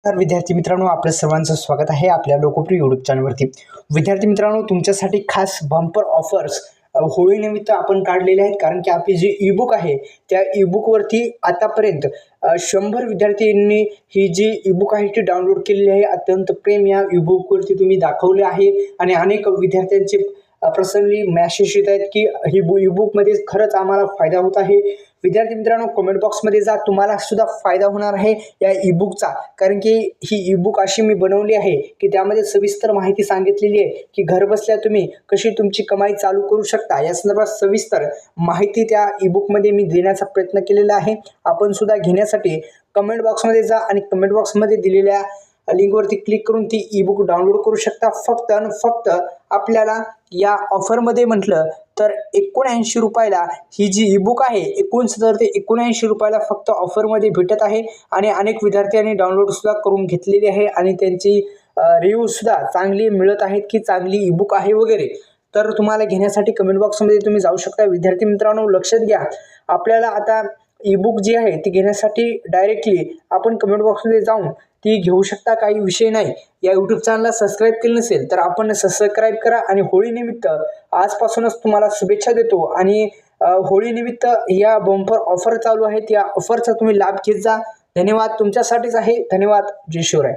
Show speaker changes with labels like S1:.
S1: तर विद्यार्थी मित्रांनो, आपल्या सर्वांचं स्वागत आहे आपल्या लोकप्रिय यूट्यूब चॅनलवरती। विद्यार्थी मित्रांनो, तुमच्यासाठी खास बंपर ऑफर्स होळीनिमित्त आपण काढलेले आहेत, कारण की आपली जी ई-बुक आहे त्या ई-बुकवरती आतापर्यंत 100 विद्यार्थ्यांनी ही जी ई-बुक आहे ती डाउनलोड केलेली आहे। अत्यंत प्रेम या ई-बुकवरती तुम्ही दाखवले आहे आणि अनेक विद्यार्थ्यांचे पर्सनली मेसेज येत आहेत की ही ई-बुकमध्ये खरंच आम्हाला फायदा होत आहे। विद्यार्थी मित्रांनो, कमेंट बॉक्समध्ये जा, तुम्हाला सुद्धा फायदा होणार आहे या ई-बुकचा, कारण की ही ई-बुक अशी मी बनवली आहे की त्यामध्ये सविस्तर माहिती सांगितलेली आहे की घरबसल्या तुम्ही कशी तुमची कमाई चालू करू शकता। या संदर्भात सविस्तर माहिती त्या ई-बुकमध्ये मी देण्याचा प्रयत्न केलेला आहे। आपण सुद्धा घेण्यासाठी कमेंट बॉक्समध्ये जा आणि कमेंट बॉक्समध्ये दिलेल्या लिंकवरती क्लिक करून ती ई-बुक डाउनलोड करू शकता। फक्त आणि फक्त आपल्याला या ऑफरमध्ये म्हटलं तर 79 रुपयाला ही जी ई-बुक आहे 69 ते 79 रुपयाला फक्त ऑफरमध्ये भेटत आहे आणि अनेक विद्यार्थ्यांनी डाउनलोड सुद्धा करून घेतलेली आहे आणि त्यांची रिव्ह्यू सुद्धा चांगली मिळत आहेत की चांगली ई-बुक आहे वगैरे। तर तुम्हाला घेण्यासाठी कमेंट बॉक्समध्ये तुम्ही जाऊ शकता। विद्यार्थी मित्रांनो, लक्षात घ्या, आपल्याला आता ई-बुक जी आहे ती घेण्यासाठी डायरेक्टली आपण कमेंट बॉक्समध्ये जाऊन ती घेऊ शकता, काही विषय नाही। या यूट्यूब चॅनलला सबस्क्राईब केलं नसेल तर आपण सबस्क्राईब करा आणि होळीनिमित्त आजपासूनच तुम्हाला शुभेच्छा देतो आणि होळीनिमित्त या बंपर ऑफर चालू आहेत, या ऑफरचा तुम्ही लाभ घेत जा। धन्यवाद, तुमच्यासाठीच आहे। धन्यवाद, जय शिवराय।